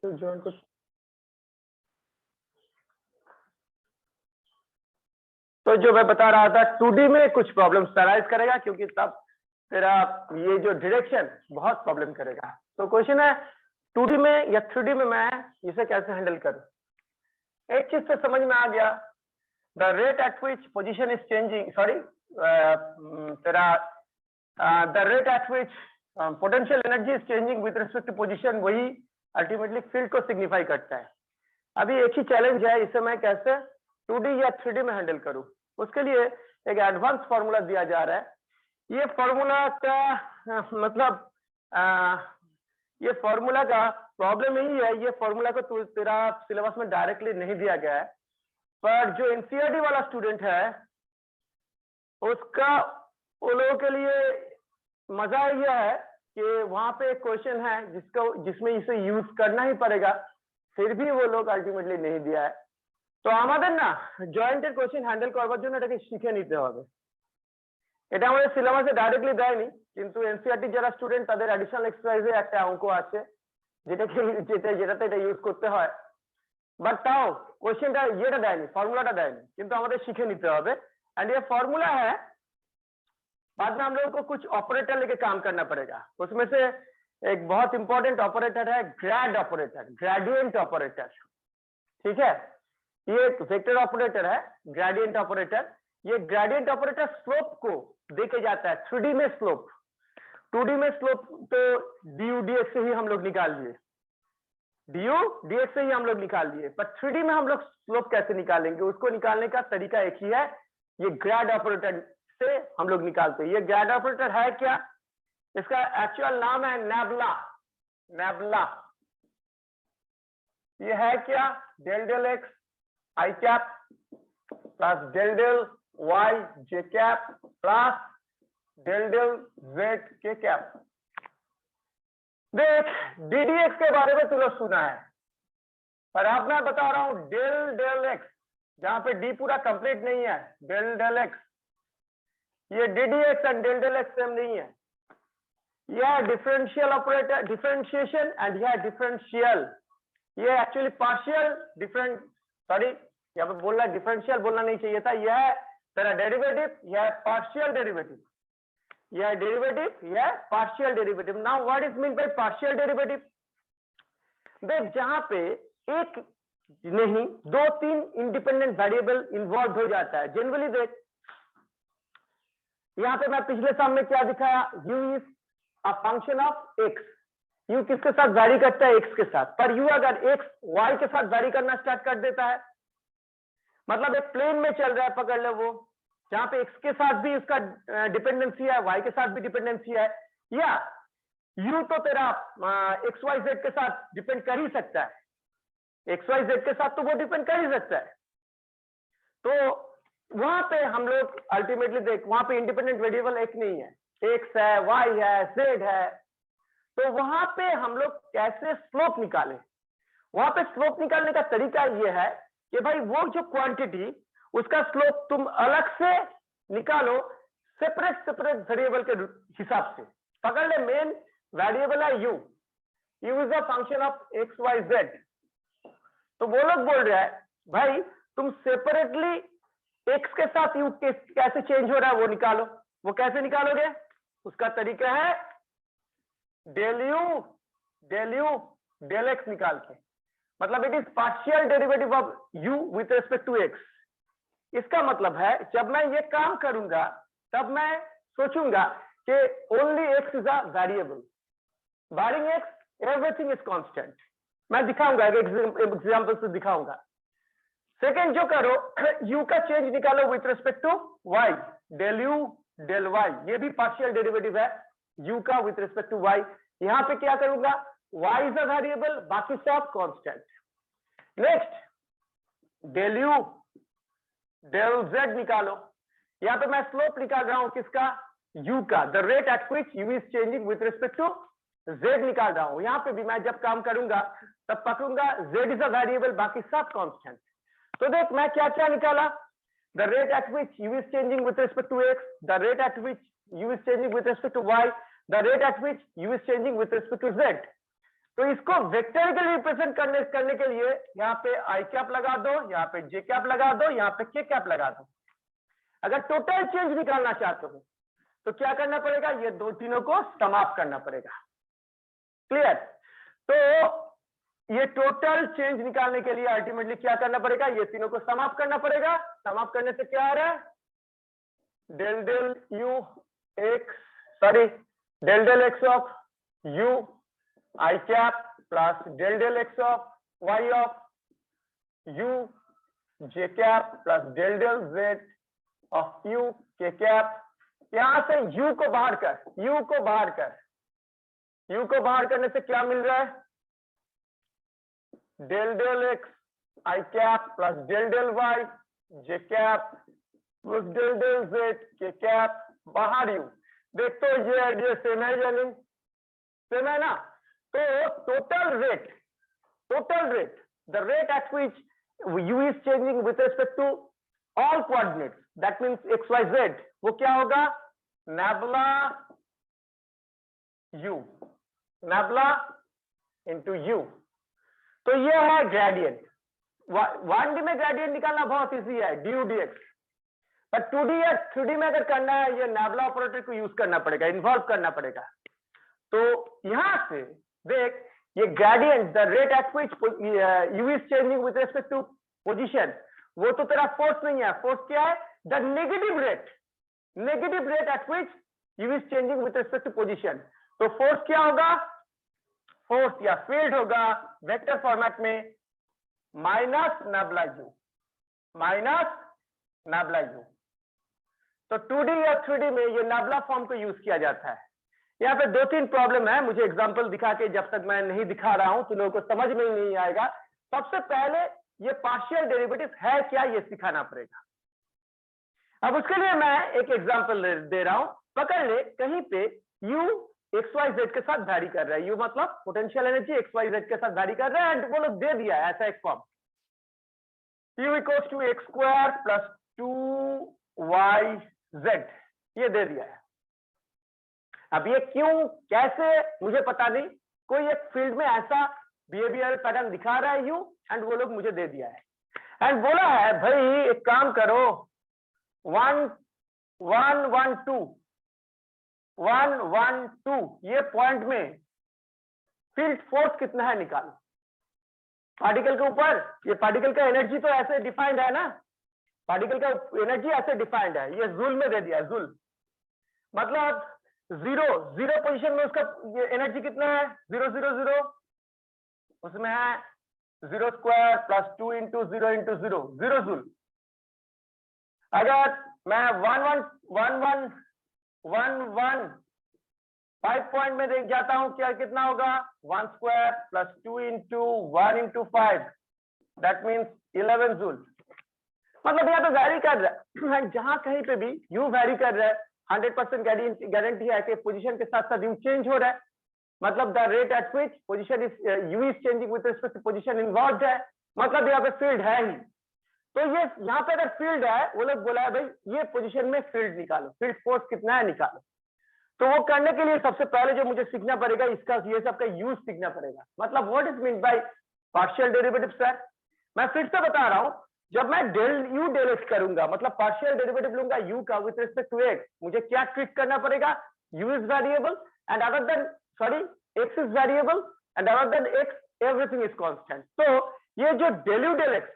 तो जॉइन को तो जो मैं बता रहा था 2D में कुछ प्रॉब्लम्स अराइज करेगा, क्योंकि तब तेरा ये जो डायरेक्शन बहुत प्रॉब्लम करेगा। तो क्वेश्चन है 2D में या 3D में मैं इसे कैसे हैंडल करूं। एक चीज से समझ में आ गया, the rate at which position is changing, sorry तेरा the rate at which potential energy is changing with respect to position, वही अल्टीमेटली फील्ड को सिग्निफाई करता है। अभी एक ही चैलेंज है, इसे मैं कैसे 2D या 3D में हैंडल करूं। उसके लिए एक एडवांस फॉर्मूला दिया जा रहा है। ये फॉर्मूला का मतलब ये फॉर्मूला का प्रॉब्लम यही है, ये फॉर्मूला को तेरा सिलेबस में डायरेक्टली नहीं दिया गया है, पर जो एनसीईआरटी वाला स्टूडेंट है उसका वो लोगों के लिए मजा यह है कि वहां पे एक क्वेश्चन है जिसमें इसे यूज करना ही पड़ेगा, फिर भी वो लोग अल्टीमेटली नहीं दिया है। তো আমাদের না জয়েন্টের কোশ্চেন হ্যান্ডেল করবার জন্য এটাকে শিখে নিতে হবে। এটা আমাদের সিলেবাসে ডাইরেক্টলি দেয়নি, কিন্তু এনসিইআরটি যারা স্টুডেন্ট তাদের অ্যাডিশনাল এক্সারসাইজে একটা অঙ্ক আছে যেটাতে এটা ইউজ করতে হয়। বাট তাও কোশ্চেনটা এটা দেয়নি, ফর্মুলাটা দেয়নি, কিন্তু আমাদের শিখে নিতে হবে। एंड ये फॉर्मूला है, बाद में हम लोगों को कुछ ऑपरेटर लेके काम करना पड़ेगा। उसमें से एक बहुत इंपॉर्टेंट ऑपरेटर है ग्रेड ऑपरेटर, ग्रेडियंट ऑपरेटर। ठीक है, ये एक वेक्टर ऑपरेटर है ग्रेडियंट ऑपरेटर। ये ग्रेडियंट ऑपरेटर स्लोप को देके जाता है 3D में स्लोप। 2D में स्लोप तो ड्यू dx से ही हम लोग निकाल लिए, ड्यू dx से ही हम लोग निकाल लिए, पर 3D में हम लोग स्लोप कैसे निकालेंगे, उसको निकालने का तरीका एक ही है, ये ग्रेड ऑपरेटर से हम लोग निकालते हैं। ये ग्रेड ऑपरेटर है क्या, इसका एक्चुअल नाम है नेबुला। नेबुला ये है क्या, डेल डेल एक्स आई cap plus del del Y जे cap plus del del Z के कैप। देख डीडीएक्स के बारे में तू लोग सुना है, पर अब मैं बता रहा हूं डेल डेल एक्स, जहां पे डी पूरा कंप्लीट नहीं है, डेल डेल एक्स, ये d d x and del del x same नहीं है। यह डिफरेंशियल ऑपरेटर, डिफरेंशिएशन एंड यह डिफरेंशियल, ये एक्चुअली पार्शियल डिफरेंट, सॉरी यहाँ पे बोलना डिफरेंशियल बोलना नहीं चाहिए था, यह तेरा डेरिवेटिव, यह पार्शियल डेरिवेटिव, यह डेरिवेटिव, यह partial derivative. Now what is mean by partial derivative. देख जहां पे एक नहीं 2-3 इंडिपेंडेंट वेरिएबल इन्वॉल्व हो जाता है जनरली। देख यहां पे मैं पिछले साल में क्या दिखाया, u is a function of x। u किसके साथ वैरी करता है, x के साथ, पर u अगर x y के साथ वैरी करना स्टार्ट कर देता है, मतलब एक प्लेन में चल रहा है, पकड़ लो वो, जहां पे x के साथ भी इसका डिपेंडेंसी है, y के साथ भी डिपेंडेंसी है, या u तो तेरा x y z के साथ डिपेंड कर ही सकता है, एक्स वाई जेड के साथ तो वो डिपेंड कर ही सकता है। तो वहां पे हम लोग अल्टीमेटली देख, वहां पे इंडिपेंडेंट वेरिएबल एक नहीं है, एक्स है, वाई है, जेड है। तो वहां पे हम लोग कैसे स्लोप निकालें, वहां पे स्लोप निकालने का तरीका ये है कि भाई वो जो क्वांटिटी उसका स्लोप तुम अलग से निकालो, सेपरेट सेपरेट वेरिएबल के हिसाब से। पकड़ ले मेन वेरिएबल है u, u is a function of x Y z. तो वो लोग बोल रहा है भाई तुम सेपरेटली एक्स के साथ यू कैसे चेंज हो रहा है वो निकालो। वो कैसे निकालोगे, उसका तरीका है डेल यू डेल एक्स निकाल के, मतलब it is partial derivative of u with respect to x. इसका मतलब है जब मैं ये काम करूंगा तब मैं सोचूंगा कि only x is a variable, barring x everything is constant. मैं दिखाऊंगा, एक एग्जांपल से दिखाऊंगा। सेकंड जो करो, u का चेंज निकालो with respect to y, del u del y, ये भी पार्शियल डेरिवेटिव है u का विथ रिस्पेक्ट टू y। यहां पे क्या करूंगा, y इज अ वेरिएबल, बाकी सब constant. Next del u del z निकालो, यहां पे मैं स्लोप निकाल रहा हूं किसका, u का, the rate at which u is changing with respect to z निकाल रहा हूं। यहां पे भी मैं जब काम करूंगा तब पकड़ूंगा z इज अ वेरिएबल, बाकी सब कांस्टेंट। तो देख मैं क्या क्या निकाला, the rate at which u is changing with respect to x, the rate at which u is changing with respect to y, the rate at which u is changing with respect to z। तो इसको vector के लिए represent करने के लिए यहाँ पे आई cap लगा दो, यहाँ पे जे कैप लगा दो, यहाँ पे के कैप लगा दो। अगर टोटल चेंज निकालना चाहते हो तो क्या करना पड़ेगा, ये दो तीनों को समाप्त करना पड़ेगा। क्लियर? तो ये टोटल चेंज निकालने के लिए अल्टीमेटली क्या करना पड़ेगा, ये तीनों को समाप्त करना पड़ेगा। समाप्त करने से क्या आ रहा है, del del u x, sorry del del x of u I cap plus del del x of y of u J cap plus del del z of u के कैप। यहां से u को बाहर कर, u को बाहर कर, u को बाहर करने से क्या मिल रहा है, डेल डेल एक्स आई cap plus del del Y जे cap plus del del Z के कैप, बाहर u। देख तो ये सेम है या नहीं, सेम है ना। तो total rate the rate at which u is changing with respect to all coordinates, that means x Y z, वो क्या होगा, nabla u, nabla into u। तो ये है ग्रेडियंट। 1D में ग्रेडियंट निकालना बहुत इजी है, du dx। पर 2D या 3D में अगर करना है, ये नैबला ऑपरेटर को यूज करना पड़ेगा, इन्वॉल्व करना पड़ेगा। तो यहां से देख, ये gradient the rate at which u is changing with respect to position, वो तो तेरा फोर्स नहीं है। फोर्स क्या है, the negative rate at which u is changing with respect to position. तो फोर्स क्या होगा, फोर्स या फील्ड होगा वेक्टर फॉर्मेट में minus nabla u, minus nabla u। तो 2D या 3D में ये नैबला फॉर्म को यूज किया जाता है। यहाँ पे दो तीन प्रॉब्लम है, मुझे एग्जांपल दिखा के, जब तक मैं नहीं दिखा रहा हूं तो लोगों को समझ में ही नहीं आएगा। सबसे पहले ये पार्शियल डेरिवेटिव है क्या, ये सिखाना पड़ेगा। अब उसके लिए मैं एक एग्जांपल दे रहा हूं। पकड़ ले, कहीं पे u एक्स वाई जेड के साथ वैरी कर रहा है, u मतलब potential energy x Y z के साथ वैरी कर रहा है, एंड वो लोग दे दिया है ऐसा एक form, u equals to x square plus 2yz, ये दे दिया है। अब ये क्यों कैसे मुझे पता नहीं, कोई एक फील्ड में ऐसा बिहेवियर पैटर्न दिखा रहा है यू, एंड वो लोग मुझे दे दिया है, एंड बोला है भाई एक काम करो, 1 1 1 2 1 1 2 ये पॉइंट में फील्ड फोर्स कितना है निकालो। पार्टिकल के ऊपर, ये पार्टिकल का एनर्जी तो ऐसे डिफाइंड है ना, पार्टिकल का एनर्जी ऐसे डिफाइंड है, ये जूल में दे दिया है, जूल मतलब जीरो पोजीशन में उसका एनर्जी कितना है, 0 0 0, उसमें है 0 square plus 2 into 0 into 0 0 joule. अगर मैं 5 पॉइंट में देख जाता हूं, क्या कितना होगा, 1 square plus 2 into 1 into 5, that means 11 joule. मतलब यहाँ तो वैरी कर रहा है, जहां कहीं पे भी यू वैरी कर रहा है, 100% गारंटी है कि पोजीशन के साथ साथ यू चेंज हो रहा है, मतलब the rate at which position is u is changing with respect to position involved है, मतलब यहाँ पे फील्ड है ही। तो ये यहाँ पे अगर फील्ड है, वो लोग बोला है भाई ये पोजीशन में फील्ड निकालो, फील्ड फोर्स कितना है निकालो। तो वो करने के लिए सबसे पहले जो मुझे सीखना पड़ेगा, इसका ये सब का यूज सीखना पड़ेगा। मतलब what is mean by partial derivative sir, मैं फिर से बता रहा हूं, जब मैं डेल यू डेल एक्स करूंगा, मतलब पार्शियल डेरिवेटिव लूंगा यू का विथ रिस्पेक्ट टू एक्स, मुझे क्या ट्रीट करना पड़ेगा, you is variable and other than sorry x is variable and other than x everything is constant. तो ये जो डेल यू डेल एक्स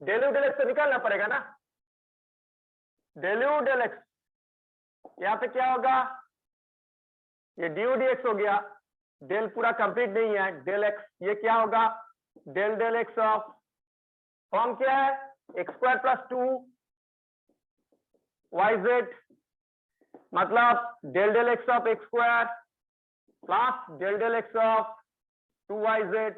तो निकालना पड़ेगा ना, डेल यू डेल एक्स, यहाँ पे क्या होगा, ये डी यू डी एक्स हो गया, डेल पूरा कंप्लीट नहीं है, डेल एक्स, ये क्या होगा, del del x of form क्या है, x square plus 2 y z, मतलब del del x of x square plus del del x of 2 y z.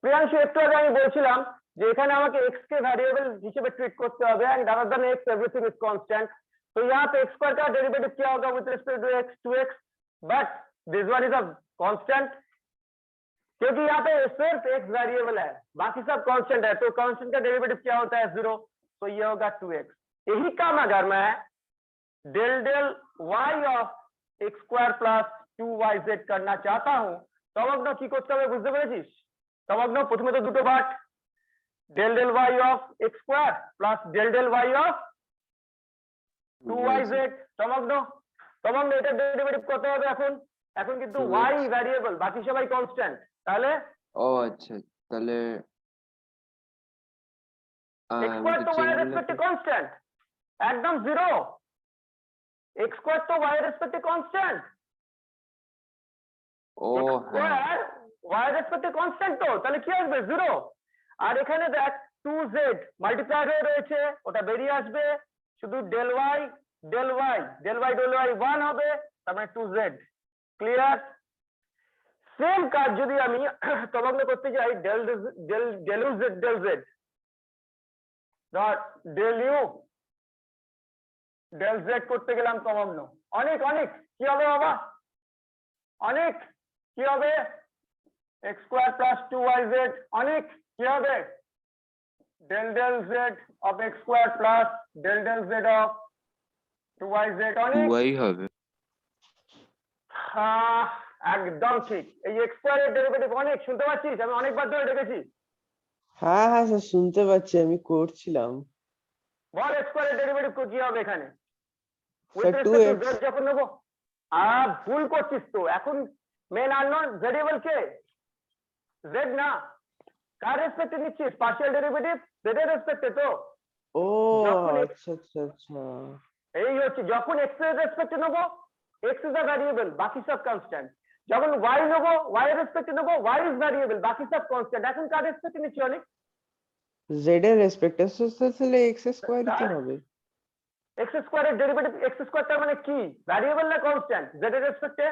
Priyanshu একটু আগে আমি বলছিলাম যে এখানে আমাকে x কে ভ্যারিয়েবল হিসেবে ট্রিট করতে হবে, and other than x everything is constant. तो यहाँ पे x स्क्वायर का डेरिवेटिव क्या होगा with respect to x 2x, but this one is a constant, क्योंकि यहाँ पे सिर्फ x वेरिएबल है, बाकी सब कांस्टेंट है। तो कांस्टेंट का डेरिवेटिव क्या होता है, 0, तो ये होगा 2x। यही काम अगर मैं del del y of x square plus 2yz करना चाहता हूं, তমগ্ন কি করতে হবে বুঝতে পেরেছিস? তমগ্ন প্রথমে তো দুটো part, del del y of x square plus del del y of 2yz। তমগ্ন তমগ্ন এটা ডেরিভেটিভ কত হবে এখন? এখন কিন্তু y ভ্যারিয়েবল, বাকি সবাই কনস্ট্যান্ট। তাহলে ও আচ্ছা, তাহলে x স্কয়ার তো y এর রেসপেক্টে কনস্ট্যান্ট, একদম জিরো। x স্কয়ার তো y এর রেসপেক্টে কনস্ট্যান্ট, ও x হ্যাঁ, স্কয়ার y এর রেসপেক্টে কনস্ট্যান্ট, তো তাহলে কি আসবে? জিরো। আর এখানে দেখ 2z মাল্টিপ্লাই হয়ে রয়েছে, ওটা বেরিয়ে আসবে, শুধু del y del y del y del y 1 হবে, তার মানে 2z। ক্লিয়ার? সেম কাজ যদি আমি তমগ্ন করতে যাই, del del del u z del z dot del u del z করতে গেলাম তমগ্ন, অনেক অনেক কি হবে বাবা? অনেক কি হবে? এক্স স্কোয়ার প্লাস 2yz, অনেক কি হবে? Del del z of x square plus del del z of 2yz, অনেক। 2y হবে। একদম ঠিক। এই এক্স স্কোয়ারের ডেরিভেটিভ অনেক, শুনতে পাচ্ছিস? আমি অনেকবার ধরে ডেকেছি। হ্যাঁ হ্যাঁ স্যার, শুনতে পাচ্ছি, আমি করছিলাম। বল এক্স স্কোয়ারের ডেরিভেটিভ কি হবে এখানে? Sir with 2x। Respect to Z যখন নেব। ভুল করছিস তো, এখন মেন আননোন ভেরিয়েবল কে? জেড না। কার রেসপেক্টে নিচ্ছিস? পার্শিয়াল ডেরিভেটিভ জেড এর রেসপেক্টে তো। ও যখন আচ্ছা আচ্ছা আচ্ছা। এই হচ্ছে, যখন এক্স এর রেসপেক্টে নেব এক্স ইজ আ ভ্যারিয়েবল, বাকি সব কনস্ট্যান্ট। যখন ওয়াই নেব ওয়াই এর রেসপেক্টে নেব ওয়াই ইজ ভ্যারিয়েবল, বাকি সব কনস্ট্যান্ট। এখন কার রেসপেক্টে নিচ্ছি অনেক? জেড এর রেসপেক্টে, তাহলে এক্স স্কয়ারই তো হবে। এক্স স্কোয়ারের ডেরিভেটিভ, এক্স স্কোয়ার তার মানে কি? ভ্যারিয়েবল না কনস্ট্যান্ট? জেড এর রেসপেক্টে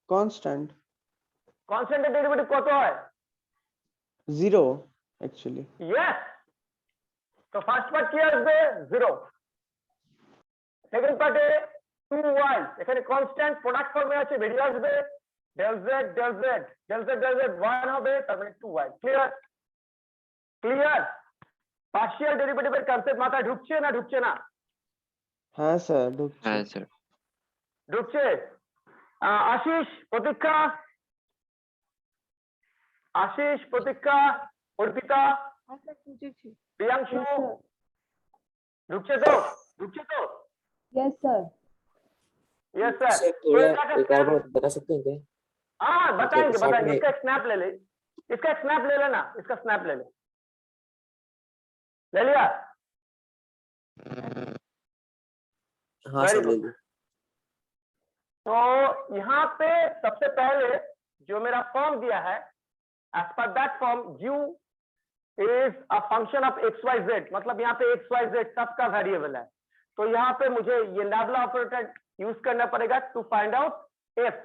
কনস্ট্যান্ট। কনস্ট্যান্টের ডেরিভেটিভ কত হয়? 0 অ্যাকচুয়ালি। ইয়েস। তো ফার্স্ট পার্ট কি আসবে? 0। সেকেন্ড পার্টে 2y, এখানে কনস্ট্যান্ট প্রোডাক্ট ফর্মে আছে, বেরিয়ে আসবে del z del z del z del z 1 হবে, তার মানে 2y। ক্লিয়ার? ক্লিয়ার? পার্শিয়াল ডেরিভেটিভের কনসেপ্ট মাথায় ঢুকছে না ঢুকছে না? হ্যাঁ স্যার, ঢুকছে। হ্যাঁ স্যার। ঢুকছে। আশিস, প্রতীক্ষা, আশিস, প্রতীক্ষা, অর্পিতা, প্রিয়াংশু, ঢুকছে তো? ঢুকছে তো? Yes sir. Yes sir. Sir थोड़ा एक और बात बता सकते हैं क्या? हाँ बताएंगे साथ बताएंगे, में- इसका एक स्नैप ले ले, इसका एक स्नैप ले लेना, इसका स्नैप ले ले। ले लिया? हाँ Very सर ले good. ली। तो यहाँ पे सबसे पहले जो मेरा फॉर्म दिया है, एज पर that form u is a function of x Y z, मतलब यहाँ पे एक्स वाई जेड सबका वेरिएबल है। तो यहाँ पे मुझे ये नाबला ऑपरेटर यूज करना पड़ेगा टू फाइंड आउट एफ।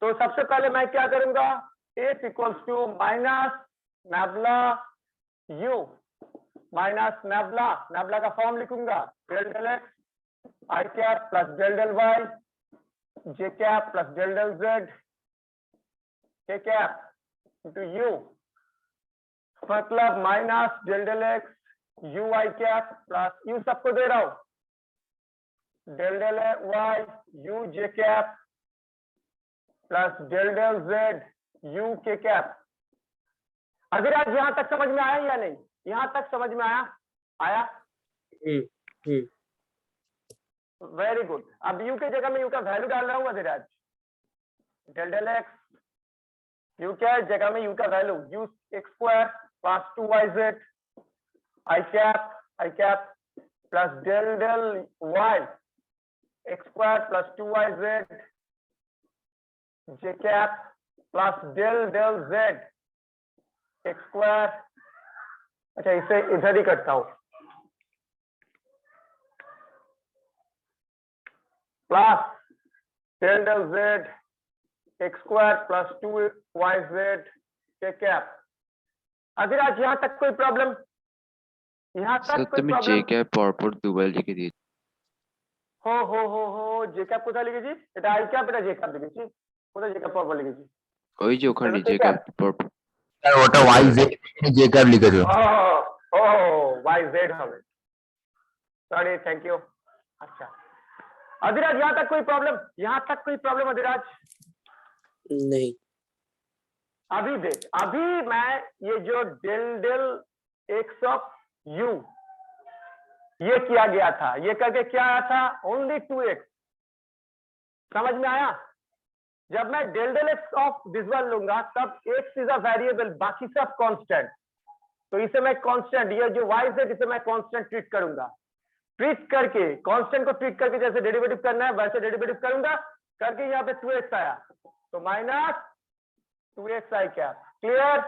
तो सबसे पहले मैं क्या करूंगा? F equals to minus nabla U minus nabla, nabla का फॉर्म लिखूंगा डेल डेल एक्स आई cap plus del del Y जे cap plus del del Z के कैप इंटू यू, मतलब minus del del x U आई cap plus U सबको दे रहा हूं del del Y U जे cap plus del del Z U के cap. Abhiraj यहां तक समझ में आया या नहीं? यहां तक समझ में आया? आया? Very good. अब यू के जगह में यू का वैल्यू डाल रहा हूं Abhiraj, del del x u क्या है जगह में यू का value u x square plus 2yz i cap plus del del y x square plus 2yz j cap plus del del z x square. अच्छा इसे इधर ही करता हूं, plus del del z x square plus 2yz k cap. Abhiraj यहाँ तक कोई problem? यहाँ স্যার तक कोई তুমি प्रॉब्लम? জে ক্যাপ পরপর দুবার লিখে দিয়েছি। हो जे कैप কোথায় লিখেছি? এটা আই ক্যাপ, এটা জে ক্যাপ লিখেছি। কোথায় জে ক্যাপ পরপর লিখেছি? ওই যে ওখানে তাহলে জে ঠিক ক্যাপ আছে। পরপর। স্যার ওটা ওয়াই জেড জে ক্যাপ লিখেছো। ओ वाई जेड হবে। Sorry, thank you. अच्छा अभिराज यहाँ तक कोई प्रॉब्लम? यहाँ तक कोई प्रॉब्लम अभिराज? नहीं। अभी देख, अभी मैं ये जो del del x of u ये किया गया था, ये करके क्या आया था, ओनली 2x। समझ में आया? जब मैं del del x of this one लूंगा तब x इज अ वेरिएबल, बाकी सब कांस्टेंट। तो इसे मैं कांस्टेंट, ये जो y z इसे मैं कांस्टेंट ट्रीट करूंगा। ट्रीट करके कांस्टेंट को ट्रीट करके जैसे डेरिवेटिव करना है वैसे डेरिवेटिव करूंगा, करके यहाँ पे 2x आया तो माइनस 2x आई क्या। क्लियर?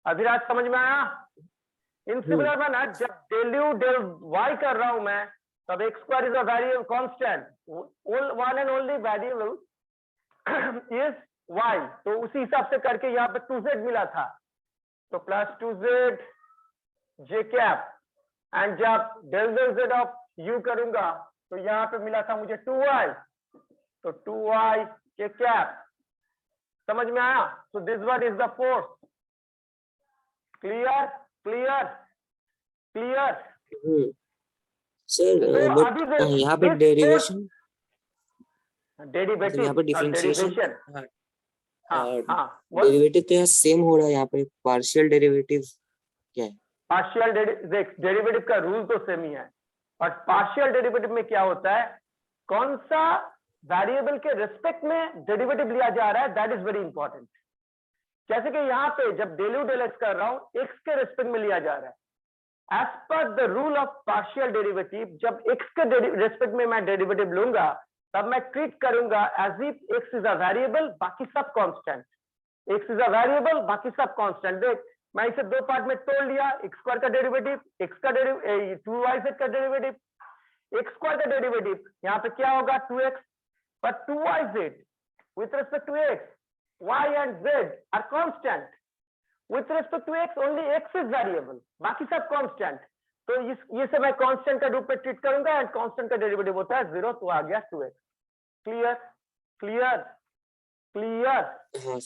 अभिराज समझ में आया? इन सिमिलर मैनर जब डेल यू डेल y कर रहा हूं मैं तब x square is a variable constant, one and only variable is y। तो उसी हिसाब से करके यहाँ पे 2z मिला था तो plus 2z j cap, and जब del del z of u करूंगा तो यहाँ पे मिला था मुझे 2y, तो 2y j कैप। समझ में आया? so this one is the force. clear clear clear sir तो अभी बट यहाँ पे डेरिवेशन डेरिवेटिव यहाँ पे डिफरेंशिएशन डेरिवेशन हाँ हाँ डेरिवेटिव तो यहाँ सेम हो रहा है, यहाँ पे पार्शियल डेरिवेटिव क्या है? पार्शियल डेरिवेटिव का रूल तो सेम ही है, बट पार्शियल डेरिवेटिव में क्या होता है, कौन सा वेरिएबल के रिस्पेक्ट में डेरिवेटिव लिया जा रहा है, दैट इज वेरी इंपॉर्टेंट। जैसे कि यहाँ पे जब डेल यू डेल एक्स कर रहा हूं एक्स के रिस्पेक्ट में लिया जा रहा है एज पर the rule of partial derivative. जब एक्स के रिस्पेक्ट में मैं डेरिवेटिव लूंगा तब मैं ट्रीट करूंगा as if x is a variable, बाकी सब constant. X is a variable, बाकी सब कांस्टेंट। देख मैं इसे दो पार्ट में तोड़ लिया, एक्स स्क्वायर का डेरिवेटिव, एक्स का डेरिवेटिव, 2yz का डेरिवेटिव, एक्स स्क्वायर का डेरिवेटिव यहाँ पे क्या होगा 2x, but 2yz with respect to x, y and z are constant. With respect to x only x is variable, बाकी सब constant। तो ये से मैं कांस्टेंट का रूप में ट्रीट करूंगा एंड कांस्टेंट का डेरिवेटिव होता है 0, तो आ गया 2x। Clear clear clear? हाँ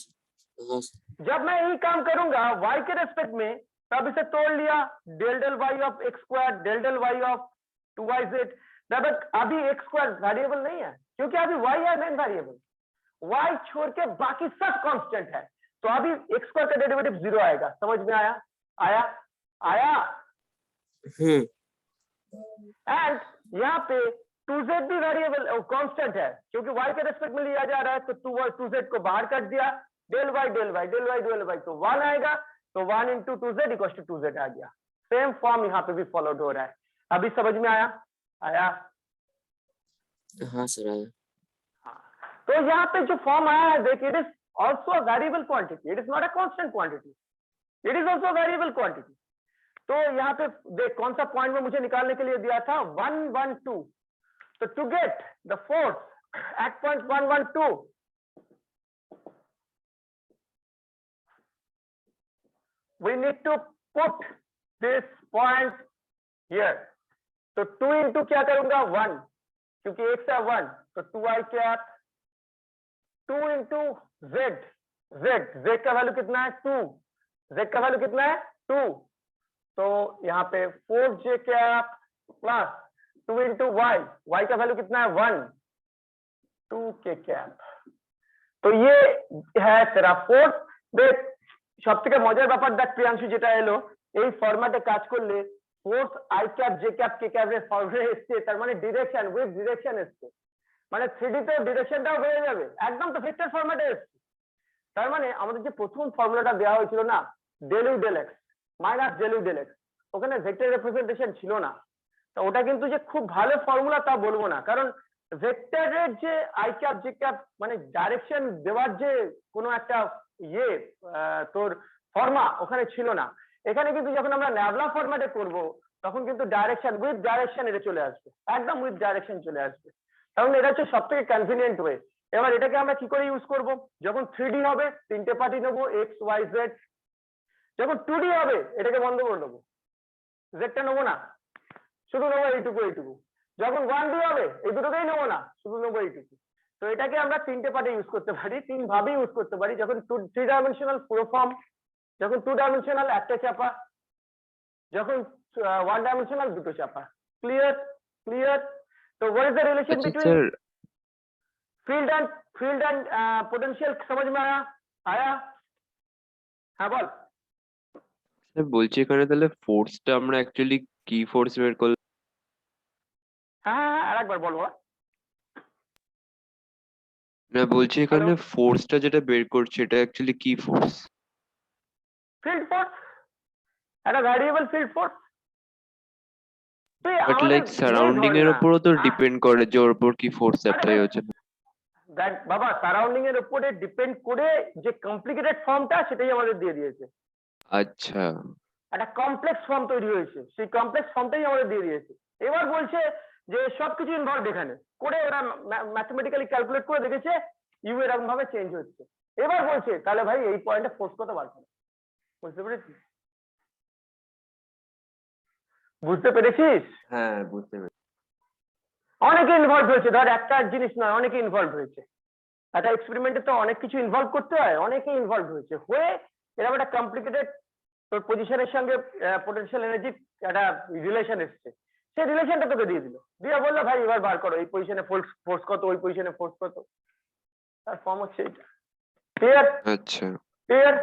जब मैं यही काम करूंगा y के रेस्पेक्ट में तब इसे तोड़ लिया, del del y of x square del del y of 2yz। But अभी x स्क्वायर वेरिएबल नहीं है क्योंकि अभी y है मेन वेरिएबल, y छोड़ के बाकी सब कांस्टेंट है, तो अभी x स्क्वायर का डेरिवेटिव 0 आएगा। समझ में आया? आया आया? एंड यहाँ पे 2z भी वेरिएबल कांस्टेंट है क्योंकि y के रेस्पेक्ट में लिया जा रहा है, तो 2z को बाहर कर दिया, del y del y del y del y, तो 1 आएगा, तो 1 into 2z equal to 2z आ गया। सेम फॉर्म यहाँ पे भी फॉलोड हो रहा है। अभी समझ में आया? आया? हाँ सर आया। हाँ, तो यहाँ पे जो फॉर्म आया है देख, it is also a variable quantity, it is not a constant quantity, it is also variable quantity. तो यहाँ पे देख कौन सा पॉइंट में मुझे निकालने के लिए दिया था 1 1 2, तो to get the force at point 1 1 2 we need to put this point here। तो 2 into क्या करूंगा 1, क्योंकि x है 1, तो 2i cap, 2 into z, z का वैल्यू कितना है 2, z का वैल्यू कितना है 2, तो यहाँ पे 4j cap plus 2 into y का वैल्यू कितना है 1, 2k कैप। तो ये है तेरा फोर्स। देख সব থেকে মজার ব্যাপার দেখ প্রিয়াংশু, যেটা এলো এই ফরম্যাটে কাজ করলে force I cap J cap K cap এর ফর্মে এসছে, তার মানে ডিরেকশন উইথ ডিরেকশন এসছে, মানে 3D তে ডিরেকশনটাও হয়ে যাবে, একদম তো ভেক্টর ফরম্যাটে এসছে। তার মানে আমাদের যে প্রথম ফর্মুলাটা দেওয়া হয়েছিল না del u del x minus del u del x, ওখানে ভেক্টর রিপ্রেজেন্টেশন ছিল না, তো ওটা কিন্তু যে খুব ভালো ফর্মুলা তা বলবো না, কারণ ভেক্টরের যে আই ক্যাপ জে ক্যাপ মানে ডাইরেকশন দেওয়ার যে কোনো একটা তোর ফর্মা ওখানে ছিল না। এখানে কিন্তু যখন আমরা ন্যাভলা ফরম্যাটে করব তখন কিন্তু ডাইরেকশন উইথ ডাইরেকশন এটা চলে আসবে, একদম উইথ ডাইরেকশন চলে আসবে, কারণ এটা হচ্ছে সবথেকে কনভিনিয়েন্ট ওয়ে। এবার এটাকে আমরা কি করে ইউজ করব, যখন 3D হবে তিনটে পার্টি নেবো এক্স ওয়াই জেড, যখন 2D হবে এটাকে বন্ধ করে দেবো, জেডটা নেবো না, শুধু নেবো এইটুকু এইটুকু, যখন 1D হবে এই দুটোকেই নেবো না, শুধু নেবো এইটুকু। তো এটাকে আমরা তিনটে পার্টে ইউজ করতে পারি, তিন ভাবে ইউজ করতে পারি। যখন 3 ডাইমেনশনাল পুরো ফর্ম, যখন 2 ডাইমেনশনাল একটা চাপা, যখন 1 ডাইমেনশনাল দুটো চাপা। Clear clear? तो व्हाट इज द रिलेशन अच्छा between sir, field and potential? समझ में आया? आया? হ্যাঁ বল। স্যার বলছি এখানে তাহলে ফোর্সটা আমরা অ্যাকচুয়ালি কি ফোর্স বের করলাম? হ্যাঁ হ্যাঁ হ্যাঁ, আরেকবার বল বল। না বলছি এখানে হ্যালো। ফোর্সটা যেটা বের করছে এটা অ্যাকচুয়ালি কি ফোর্স? ফিল্ড ফোর্স, একটা ভ্যারিয়েবল ফিল্ড ফোর্স। তুই বাট আমাদের লাইক সারাউন্ডিং ধর এর না। উপরও তো আ- ডিপেন্ড করে যে ওর উপর কি ফোর্স আরে অ্যাপ্লাই হচ্ছে না। দেখ বাবা, সারাউন্ডিং এর উপরে ডিপেন্ড করে যে কমপ্লিকেটেড ফর্মটা সেটাই আমাদের দিয়ে দিয়েছে। আচ্ছা একটা কমপ্লেক্স ফর্ম তৈরি হয়েছে, সেই কমপ্লেক্স ফর্মটাই আমাদের দিয়ে দিয়েছে। এবার বলছে যে সবকিছু ইনভলভ এখানে করে ওরা ম্যাথমেটিক্যালি ক্যালকুলেট করে দেখেছে ইউ এরকম ভাবে চেঞ্জ হচ্ছে। এবার বলছে তাহলে ভাই এই পয়েন্টে ফোর্স কত বার করে। বুঝতে পেরেছিস? বুঝতে পেরেছিস? হ্যাঁ বুঝতে পেরেছি। অনেকে ইনভলভ হয়েছে, ধর একটা জিনিস নয়, অনেকে ইনভলভ হয়েছে। একটা এক্সপেরিমেন্টে তো অনেক কিছু ইনভলভ করতে হয়, অনেকে ইনভলভ হয়েছে হয়ে এরকম একটা কমপ্লিকেটেড তোর পজিশনের সঙ্গে পোটেনশিয়াল এনার্জি একটা রিলেশন এসছে। সেই রিলেশনটা তোকে দিয়ে দিল, দিয়ে বললো ভাই এবার বার করো এই পজিশনে ফোর্স কত, ওই পজিশনে ফোর্স কত। তার ফর্ম হচ্ছে এইটা। ক্লিয়ার? আচ্ছা क्लियर?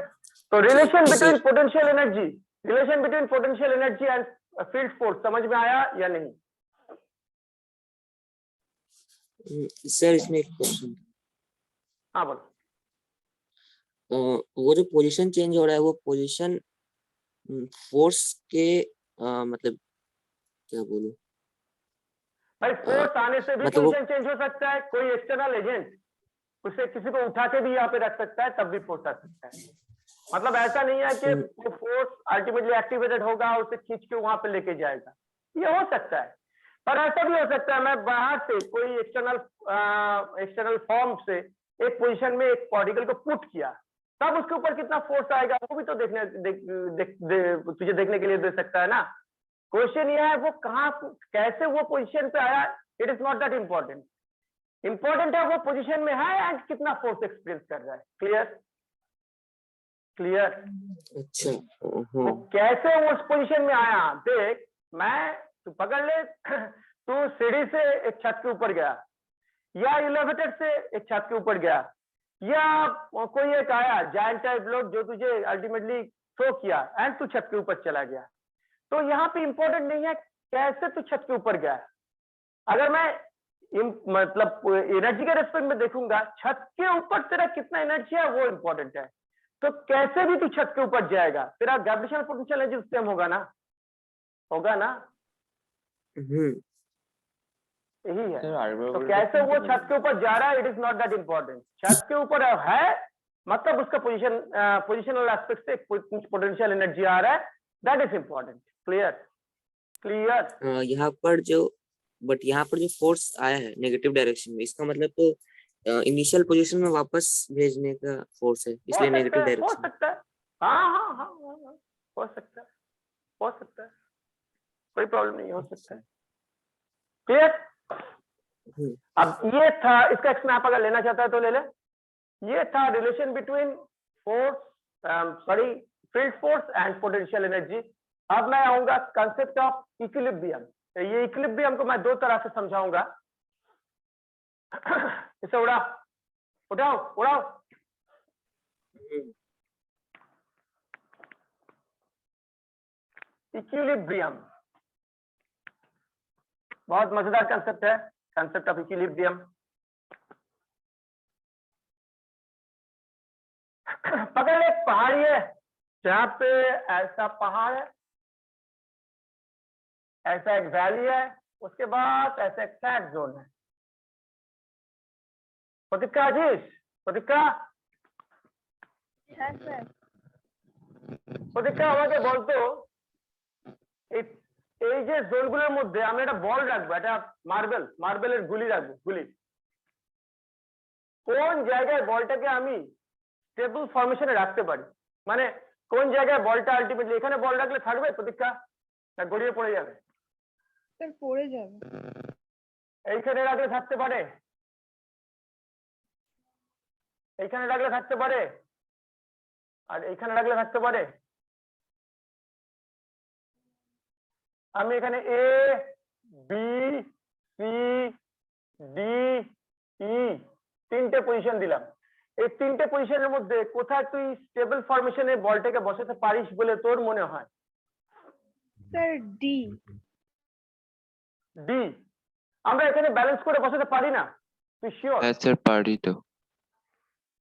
तो relation Sir, between potential energy, relation between potential energy and field force समझ में आया या नहीं? सर इसमें एक क्वेश्चन, हाँ बोलो। वो जो पोजीशन चेंज हो रहा है वो पोजीशन फोर्स के मतलब क्या बोलूं, भाई फोर्स आने से भी मतलब वो पोजीशन चेंज हो सकता है, कोई एक्सटर्नल एजेंट उसे किसी को उठा के भी यहाँ पे रख सकता है, तब भी फोर्स आ सकता है। मतलब ऐसा नहीं है कि वो फोर्स अल्टीमेटली एक्टिवेटेड होगा, उसे खींच के वहां पे लेके जाएगा। ये हो सकता है, पर ऐसा भी हो सकता है मैं बाहर से कोई एक्सटर्नल फॉर्म से एक पोजीशन में एक पार्टिकल को पुट किया, तब उसके ऊपर कितना फोर्स आएगा वो भी तो तुझे देखने के लिए दे सकता है ना। क्वेश्चन ये है वो कहाँ कैसे वो पोजीशन पे आया, it is not that important. Important है वो पोजीशन में है एंड कितना फोर्स एक्सपीरियंस कर रहा है। क्लियर? क्लियर? अच्छा वो कैसे वो उस पोजीशन में आया देख। मैं तू पकड़ ले तू सीढ़ी से एक छत के ऊपर गया, या एलिवेटर से एक छत के ऊपर गया, या कोई एक आया जायंट टाइप लोग जो तुझे अल्टीमेटली थ्रो किया एंड तू छत के ऊपर चला गया। तो यहाँ पे इंपॉर्टेंट नहीं है कैसे तू छत के ऊपर गया। अगर मैं मतलब एनर्जी के रेस्पेक्ट में देखूंगा, छत के ऊपर तेरा कितना एनर्जी है वो इंपॉर्टेंट है। तो कैसे भी तू छत के ऊपर जाएगा तेरा ग्रेविटेशनल पोटेंशियल एनर्जी सेम होगा ना, होगा ना। यही है। तो कैसे वो छत के ऊपर जा रहा है it is not that important. छत के ऊपर है मतलब उसका पोजिशनल एस्पेक्ट से पोटेंशियल एनर्जी आ रहा है, that is important. Clear? Clear? यहाँ पर जो फोर्स आया है नेगेटिव डायरेक्शन में, इसका मतलब तो इनिशियल पोजीशन में वापस भेजने का फोर्स है, इसलिए नेगेटिव हो डायरेक्शन। सकता है, हाँ हाँ हाँ हो सकता है, हो सकता है, कोई प्रॉब्लम नहीं, हो सकता है। क्लियर? अब ये था, इसका एक स्नैप अगर लेना चाहता है तो ले ले। ये था relation between force field force and potential energy. अब मैं आऊंगा कंसेप्ट ऑफ इक्विलिब्रियम। ये इक्विलिब्रियम को मैं दो तरह से समझाऊंगा। इसे उड़ाओ उड़ाओ। इक्विलिब्रियम बहुत मजेदार कंसेप्ट है, कंसेप्ट ऑफ इक्विलिब्रियम। पकड़ एक पहाड़ी है जहां पे ऐसा पहाड़ है, ऐसा एक वैली है, उसके बाद ऐसा एक फ्लैट जोन है। প্রতিকা আছিস? প্রতিকা প্রতিকা আমাকে বলতো এই যে জোনগুলোর মধ্যে আমি একটা বল রাখবো, একটা মার্বেলের গুলি রাখবো, গুলি কোন জায়গায় বলটাকে আমি স্টেবল ফরমেশনে রাখতে পারি, মানে কোন জায়গায় বলটা আলটিমেটলি এখানে বল রাখলে থাকবে প্রতিকা না গড়িয়ে পড়ে যাবে? স্যার পড়ে যাবে। এইখানে রাখলে থাকতে পারে, এইখানে রাখলে থাকতে পারে, আর এইখানে রাখলে থাকতে পারে। আমি এখানে A B C D E তিনটে পজিশন দিলাম, এই তিনটে পজিশনের মধ্যে কোথায় তুই স্টেবল ফরমেশনে বলটাকে বসাতে পারিস বলে তোর মনে হয়? Sir D. ডি। আমরা এখানে ব্যালেন্স করে বসাতে পারি না? তুই শিওর? হ্যাঁ স্যার পারি তো।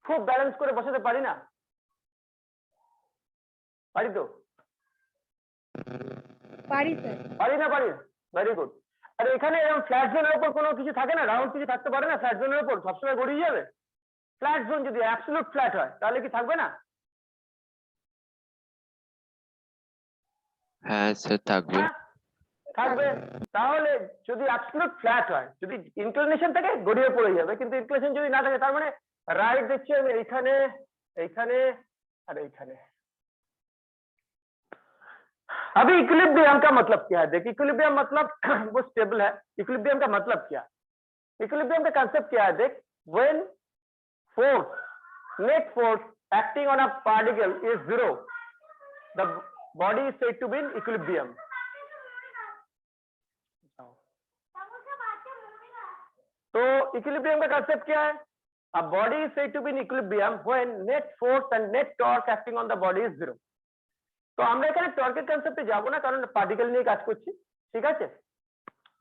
খুব ব্যালেন্স করে বসাতে পারি না? পারি তো? পারি স্যার। পারি না? পারি। Very good. আর এখানে এরকম ফ্ল্যাট জোনের উপর কোনো কিছু থাকে না, রাউন্ড কিছু থাকতে পারে না ফ্ল্যাট জোনের উপর, সবসময় গড়িয়ে যাবে? ফ্ল্যাট জোন যদি অ্যাবসলিউট ফ্ল্যাট হয় তাহলে কি থাকবে না? হ্যাঁ স্যার থাকবে। হ্যাঁ, থাকবে। তাহলে যদি অ্যাবসলিউট ফ্ল্যাট হয়, যদি ইনক্লিনেশন থাকে গড়িয়ে পড়ে যাবে, কিন্তু ইনক্লিনেশন যদি না থাকে তার মানে রাইট দেখছি আমি এইখানে, এইখানে আর এইখানে। अभी इक्विलिब्रियम का मतलब क्या है? देख, इक्विलिब्रियम मतलब वो स्टेबल है। इक्विलिब्रियम का मतलब क्या? इक्विलिब्रियम का कांसेप्ट क्या है? देख, when force, net force acting on a particle is zero, the body is said to be in equilibrium. तो इक्विलिब्रियम का कांसेप्ट क्या है? A body is said to be in equilibrium when net force and net torque acting on the body is zero. তো আমরা এখানে টর্কের কনসেপ্টে যাব না, কারণ পার্টিকেল নিয়ে কাজ করছি, ঠিক আছে?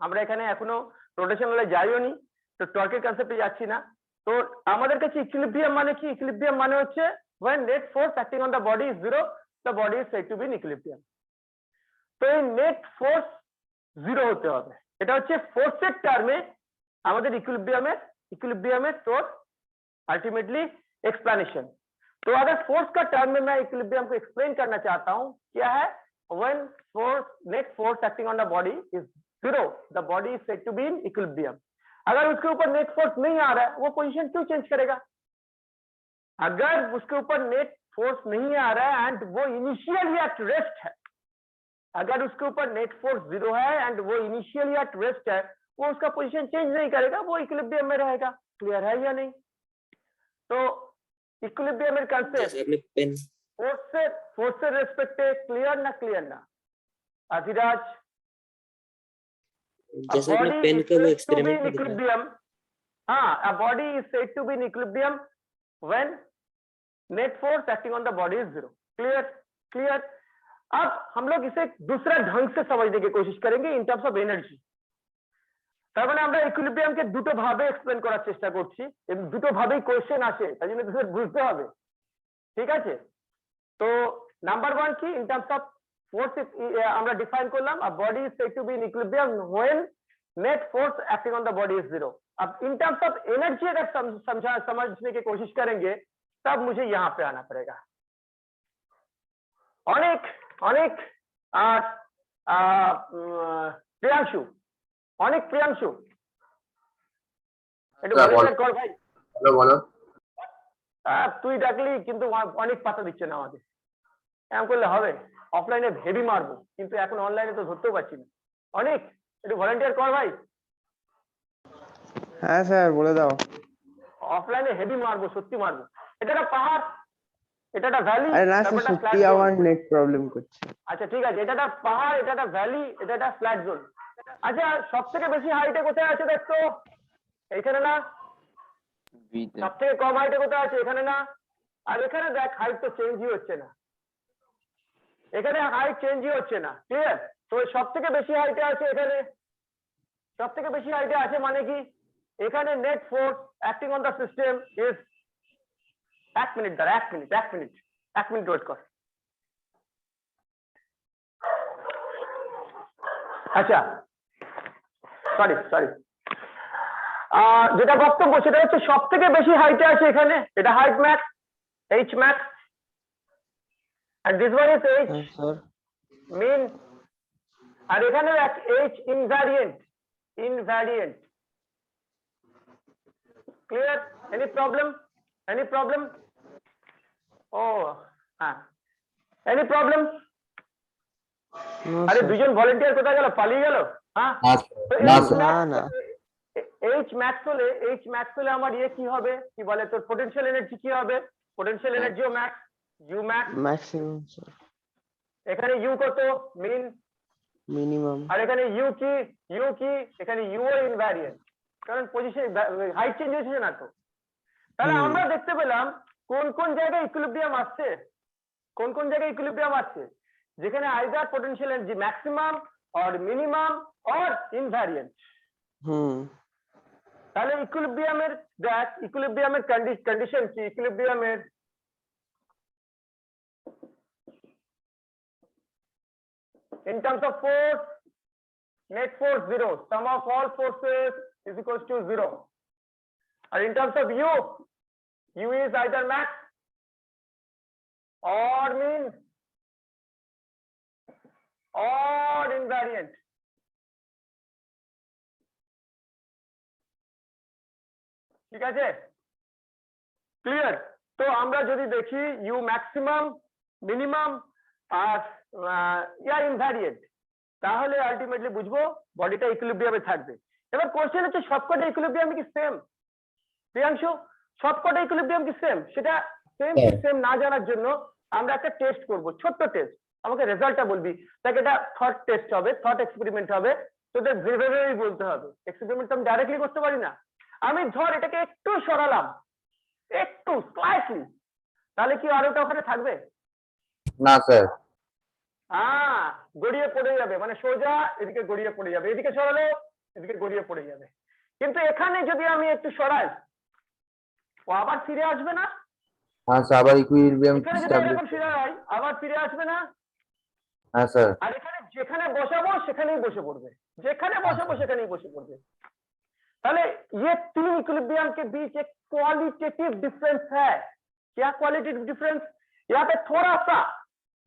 আমরা এখানে এখনো রোটেশনালে যাইও নি, তো টর্কের কনসেপ্টে যাচ্ছি না। তো আমাদের কাছে ইকুইলিব্রিয়াম মানে কি? ইকুইলিব্রিয়াম মানে হচ্ছে when net force acting on the body is zero, the body is said to be in equilibrium. তো এই নেট ফোর্স জিরো হতে হবে, এটা হচ্ছে ফোর্সের টার্মে আমাদের इक्विलिब्रियम तो अल्टीमेटली एक्सप्लेनेशन। तो अगर फोर्स का टर्म में मैं इक्विलिब्रियम को एक्सप्लेन करना चाहता हूं, क्या है? When force, net force acting on the body is zero, the body is said to be in equilibrium. अगर उसके ऊपर नेट फोर्स नहीं आ रहा है, वो पोजीशन क्यों चेंज करेगा? अगर उसके ऊपर नेट फोर्स नहीं आ रहा है एंड वो इनिशियली एट रेस्ट है, अगर उसके ऊपर नेट फोर्स जीरो है एंड वो इनिशियली एट रेस्ट है, वो उसका पोजीशन चेंज नहीं करेगा, वो इक्विलिब्रियम में रहेगा। क्लियर है या नहीं? तो इक्विलिब्रियम में जैसे कांसेप्ट अपने पेन फोर्स से रेस्पेक्ट क्लियर ना अधिराज? जैसे अपने पेन का वो एक्सपेरिमेंट में दिखा। इक्विलिब्रियम, हाँ, a body is said to be in equilibrium when net force acting on the body is zero. Clear. अब हम लोग इसे दूसरा ढंग से समझने की कोशिश करेंगे इन टर्म्स ऑफ एनार्जी। তার মানে আমরা ইকুইলিব্রিয়ামকে দুটো ভাবে এক্সপ্লেন করার চেষ্টা করছি এবং দুটো ভাবেই কোশ্চেন আসে, তাই জন্য তোদের বুঝতে হবে, ঠিক আছে? তো নাম্বার 1 কি? ইন টার্মস অফ ফোর্স আমরা ডিফাইন করলাম a body is said to be in equilibrium when net force acting on the body is zero. अब इन टर्म्स ऑफ एनर्जी अगर समझने की कोशिश करेंगे तब मुझे यहाँ पे आना पड़ेगा। प्रियांशु, প্রিয়াংশু একটু ভলেন্টিয়ার কর ভাই। বলো। তুই ডাকলি কিন্তু অনেক পাতা দিচ্ছে না আমাকে, এমন করলে হবে? অফলাইনে হেভি মারবো, কিন্তু এখন অনলাইনে তো ধরতেও পারছি না। অনেক একটু ভলেন্টিয়ার কর ভাই। হ্যাঁ স্যার বলে দাও। অফলাইনে হেভি মারবো, সত্যি মারবো। এটা একটা পাহাড়, এটা একটা ভ্যালি, আরে না স্যার সত্যি আমার নেট প্রবলেম করছে। আচ্ছা ঠিক আছে, এটা একটা পাহাড়, এটা একটা ভ্যালি, এটা একটা ফ্ল্যাট জোন। আচ্ছা সব থেকে বেশি হাইটে কোথায় আছে দেখতো? এইখানে না? সব থেকে কম হাইটে কোথায় আছে? এখানে না? আর এখানে দেখ হাইট তো চেঞ্জই হচ্ছে না, এখানে হাইট চেঞ্জই হচ্ছে না। ক্লিয়ার? তো সব থেকে বেশি হাইটে আছে এখানে, সব থেকে বেশি হাইটে আছে মানে কি? এখানে net force acting on the system is, এক মিনিট দাঁড়া, এক মিনিট ওয়েট কর। আচ্ছা সরি যেটা বক্তব্য সেটা হচ্ছে সব থেকে বেশি হাইটে আছে এখানে, এটা height max, H max, and this one is H sir mean, আর এখানে H invariant। clear? any problem? হ্যাঁ, any problem? আরে দুজন ভলেন্টিয়ার কোথায় গেল? পালিয়ে গেল? হ্যাঁ না এইচ ম্যাক্স হলে আমার ইয়ে কি হবে, কি বলে তোর পোটেনশিয়াল এনার্জি কি হবে? পোটেনশিয়াল এনার্জিও max, U max maximum sir. এখানে ইউ কত? মিনিমাম। আর এখানে ইউ কি? এখানে ইউ এর ইনভ্যারিয়েন্ট, কারণ পজিশন হাইট চেঞ্জ হয়েছে না। তো তাহলে হুম। আমরা দেখতে পেলাম কোন কোন জায়গায় ইকুইলিব্রিয়াম আসছে, কোন কোন জায়গায় ইকুইলিব্রিয়াম আসছে, যেখানে either potential energy maximum or minimum or invariant. হুম। তাহলে ইকুইলিব্রিয়ামের দেখ, ইকুইলিব্রিয়ামের কন্ডিশন কি, ইকুইলিব্রিয়ামের in terms of force, net force 0, sum of all forces is equals to 0, and in terms of u is either max or min or invariant. ঠিক আছে, clear? তো আমরা যদি দেখি you maximum, minimum R invariant, তাহলে ultimately বুঝবো বডিটা ইকুইলিব্রিয়ামে থাকবে। এবার কোশ্চেন হচ্ছে সবকটা ইকুইলিব্রিয়াম কি সেম? প্রিয়াংশু, সবকটা ইকুইলিব্রিয়াম কি সেম? সেটা সেম কি সেম না জানার জন্য আমরা একটা টেস্ট করব, ছোট্ট টেস্ট। আমাকে রেজাল্টটা বলবি, তাকে এটা থট টেস্ট হবে, থট এক্সপেরিমেন্ট হবে, তোদের ভেবে বলতে হবে। এক্সপেরিমেন্ট তো আমি ডাইরেক্টলি করতে পারি না। আমি ধর এটাকে একটু সরালাম, একটু স্লাইটলি, তাহলে কি আর ওটা ওখানে থাকবে? না স্যার। গড়িয়ে পড়ে যাবে, মানে সোজা এদিকে গড়িয়ে পড়ে যাবে, এদিকে সরালে এদিকে গড়িয়ে পড়ে যাবে। কিন্তু এখানে যদি আমি একটু সরাই, ও আবার ফিরে আসবে না? হ্যাঁ স্যার, আবার ইকুইলিব্রিয়াম এখানে যদি এরকম ফিরে হয় আবার ফিরে আসবে না? হ্যাঁ স্যার। আর এখানে যেখানে বসাবো সেখানেই বসে পড়বে, যেখানে বসাবো সেখানেই বসে পড়বে। তাহলে ये तीन इक्विलिब्रियम के बीच एक क्वालिटेटिव डिफरेंस है। क्या क्वालिटेटिव डिफरेंस? यहाँ पे थोड़ा सा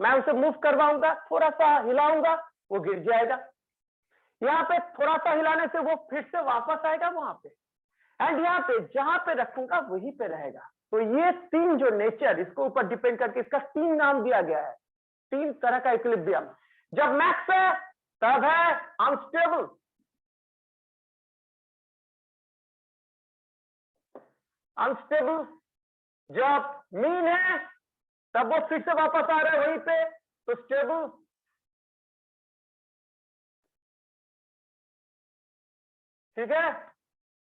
मैं उसे मूव करवाऊंगा, थोड़ा सा हिलाऊंगा, वो गिर जाएगा। यहाँ पे थोड़ा सा हिलाने से वो फिर से वापस आएगा वहां पे, एंड यहाँ पे जहां पे रखूंगा वहीं पे रहेगा। तो ये तीन जो नेचर, इसको ऊपर डिपेंड करके इसका तीन नाम दिया गया है, तीन तरह का इक्विलिब्रियम। जब मैक्स है तब है अनस्टेबल, अनस्टेबल। जब मीन है तब वो फिर से वापस आ रहा है वहीं पे, तो स्टेबल। ठीक है,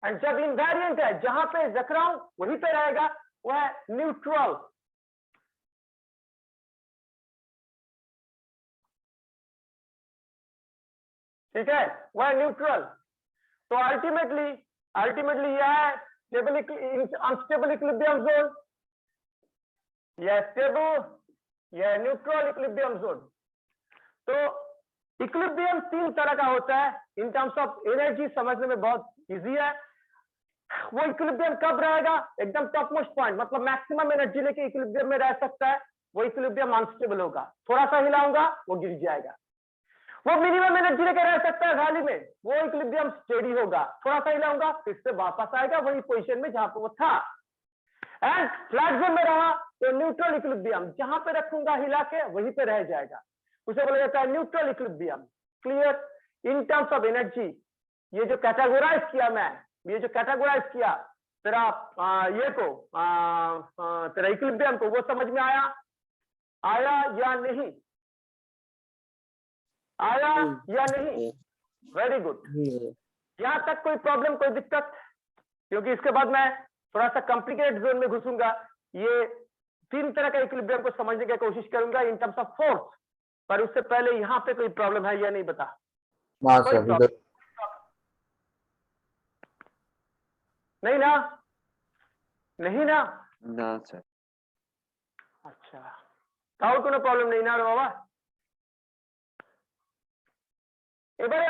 एंड जब इनवेरिएंट है, जहां पे रख रहा हूं वहीं पे रहेगा, वो है न्यूट्रल। ठीक है, वो है न्यूट्रल। तो अल्टीमेटली यह है स्टेबल, अनस्टेबल इक्विलिब्रियम जोन, यह स्टेबल, यह न्यूट्रल इक्विलिब्रियम जोन। तो इक्विलिब्रियम तीन तरह का होता है। इन टर्म्स ऑफ एनर्जी समझने में बहुत इजी है। वो इक्विलिब्रियम कब रहेगा? एकदम टॉप मोस्ट पॉइंट, मतलब मैक्सिमम एनर्जी लेके इक्विलिब्रियम में रह सकता है, वो इक्विलिब्रियम अनस्टेबल होगा। थोड़ा सा हिलाऊंगा वो गिर जाएगा। वो मिनिमम एनर्जी लेके रह सकता है वैल्यू में, वो इक्विलिब्रियम स्टेडी होगा। थोड़ा सा हिलाऊंगा फिर से वापस आएगा वही पोजीशन में जहां पे वो था। एंड फ्लैट जोन में रहा तो न्यूट्रल इक्विलिब्रियम, जहां पे रखूंगा हिला के वहीं पे रह जाएगा, उसे बोला जाता है neutral equilibrium. Clear? In terms of energy ये जो कैटेगोराइज किया मैं, ये जो कैटेगोराइज किया तेरा ये को तेरा इक्विलिब्रियम को, वो समझ में आया या नहीं? आया या नहीं? Very good. यहाँ तक कोई प्रॉब्लम, कोई दिक्कत? क्योंकि इसके बाद मैं थोड़ा सा कॉम्प्लिकेटेड जोन में घुसूंगा। ये तीन तरह का इक्विलिब्रियम को समझने की कोशिश करूंगा इन टर्म्स ऑफ फोर्स, पर उससे पहले यहाँ पे कोई प्रॉब्लम है या नहीं बता? ना कोई सर, प्रॉब्लम नहीं ना? नहीं ना? না স্যার। আচ্ছা, তাও কোনো প্রবলেম নেই না রে বাবা? এবারে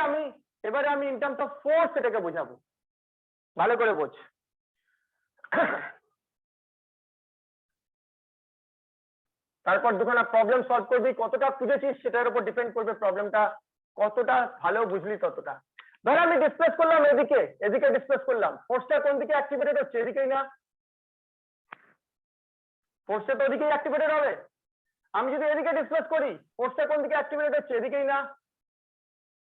আমি ইন টার্মস অফ ফোর্স এটাকে বোঝাবো, ভালো করে বোঝ। তারপর দুখানা প্রবলেম সলভ করবি, কতটা বুঝেছিস সেটার উপর ডিপেন্ড করবে প্রবলেমটা কতটা ভালো বুঝলি ততটা। ধর আমি ডিসপ্লেস করলাম এদিকে, এদিকে ডিসপ্লেস করলাম, ফোর্সটা কোন দিকে অ্যাক্টিভেটেড হচ্ছে? এদিকেই না? ফোর্সটা তো ওদিকেই অ্যাক্টিভেটেড হবে। আমি যদি এদিকে ডিসপ্লেস করি, ফোর্সটা কোন দিকে অ্যাক্টিভেটেড হচ্ছে? এদিকেই না?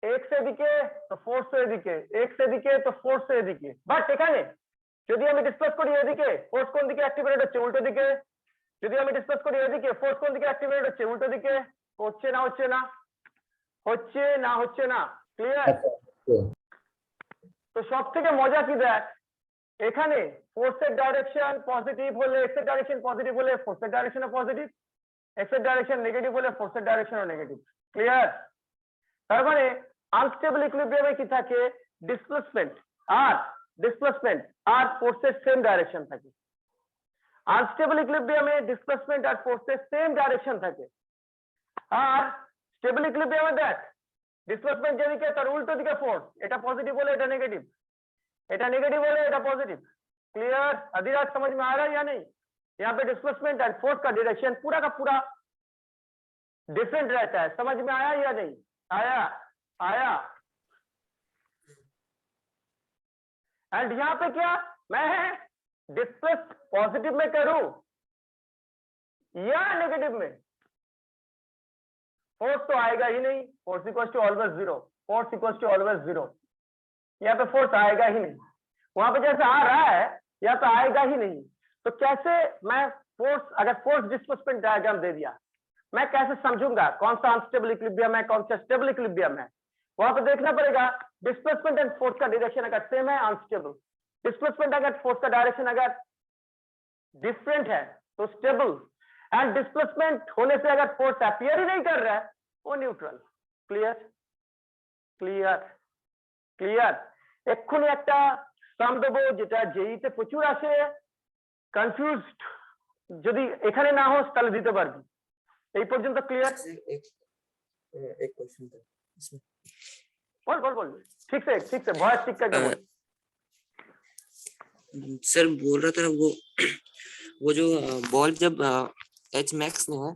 এক্স এদিকে তো ফোর্স এদিকে, এক্স এদিকে তো ফোর্স এদিকে। বাট এখানে যদি আমি ডিসপ্লেস করি এদিকে, ফোর্স কোন দিকে অ্যাক্টিভেটেড হচ্ছে? উল্টো দিকে। যদি আমি ডিসপ্লেস করি এদিকে, ফোর্স কোন দিকে অ্যাক্টিভেটেড হচ্ছে? উল্টো দিকে। হচ্ছে না হচ্ছে না? হচ্ছে না হচ্ছে না? ক্লিয়ার? তো সব থেকে মজা কি দেখ, এখানে ফোর্সের ডাইরেকশন পজিটিভ হলে এক্স এর ডাইরেকশন পজিটিভ হলে ফোর্সের ডাইরেকশনও পজিটিভ, এক্স এর ডাইরেকশন নেগেটিভ হলে ফোর্সের ডাইরেকশনও নেগেটিভ। ক্লিয়ার? তার মানে আনস্টেবল ইকুইলিব্রিয়ামে কি থাকে, ডিসপ্লেসমেন্ট আর ফোর্সের সেম ডাইরেকশন থাকে। আনস্টেবল ইকুইলিব্রিয়ামে ডিসপ্লেসমেন্ট আর ফোর্সের সেম ডাইরেকশন থাকে, আর স্টেবল ইকুইলিব্রিয়ামে দেখ ডিসপ্লেসমেন্ট যেদিকে তার উল্টো দিকে ফোর্স, এটা পজিटिव बोले এটা नेगेटिव, এটা नेगेटिव बोले এটা पॉजिटिव। क्लियर? अधिराज समझ में आ रहा है या नहीं? यहाँ पे डिस्प्लेसमेंट एंड फोर्स का डायरेक्शन पूरा का पूरा डिफरेंट रहता है। समझ में आया या नहीं आया? एंड यहाँ पे क्या मैं डिस्प्लेस पॉजिटिव में करूं या नेगेटिव में, फोर्स तो आएगा ही नहीं, force equal to always zero, force equal to always zero. यहाँ पे फोर्स आएगा ही नहीं, वहां पे जैसे आ रहा है यहाँ पे आएगा ही नहीं। तो कैसे मैं फोर्स, अगर फोर्स डिस्प्लेसमेंट डायग्राम दे दिया, मैं कैसे समझूंगा कौन सा अनस्टेबल इक्विलिब्रियम है कौन सा स्टेबल इक्विलिब्रियम है? वहां पे देखना पड़ेगा डिस्प्लेसमेंट एंड फोर्स का डायरेक्शन अगर सेम है अनस्टेबल, डिस्प्लेसमेंट अगर फोर्स का डायरेक्शन अगर डिफरेंट है तो स्टेबल, एंड डिस्प्लेसमेंट होने से अगर फोर्स अपीयर ही नहीं कर रहा है वो न्यूट्रल। क्लियर? क्लियर? क्लियर? এক্ষুনি একটা সাম দেবো যেটা জেইতে প্রচুর আসে, কনফিউজড যদি এখানে না হোস তাহলে দিতে পারবি। এই পর্যন্ত ক্লিয়ার? एक क्वेश्चन था इसमें। बोल ठीक से वॉइस ठीक करके बोल। सर बोल रहा था वो जो बॉल जब एच मैक्स में है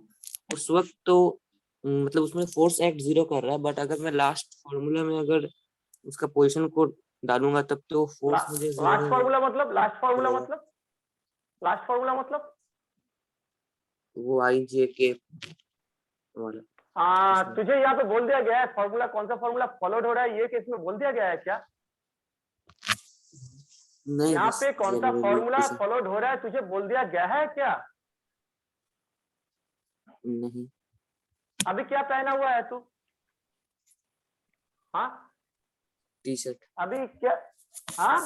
उस वक्त तो मतलब उसमें फोर्स एक्ट जीरो कर रहा है, बट अगर मैं लास्ट फॉर्मूला में अगर उसका पोजीशन को डालूंगा तब तो फोर्स मुझे लास्ट फॉर्मूला मतलब वो आई जे के वाला। तुझे यहाँ पे बोल दिया गया है फॉर्मूला, कौन सा फॉर्मूला फॉलोड हो रहा है ये केस में बोल दिया गया है क्या? नहीं, यहाँ बस पे कौन सा generally फॉर्मूला किसी- फॉलोड हो रहा है तुझे बोल दिया गया है क्या? नहीं। अभी क्या पहना हुआ है तू? हाँ टी शर्ट। अभी क्या? हाँ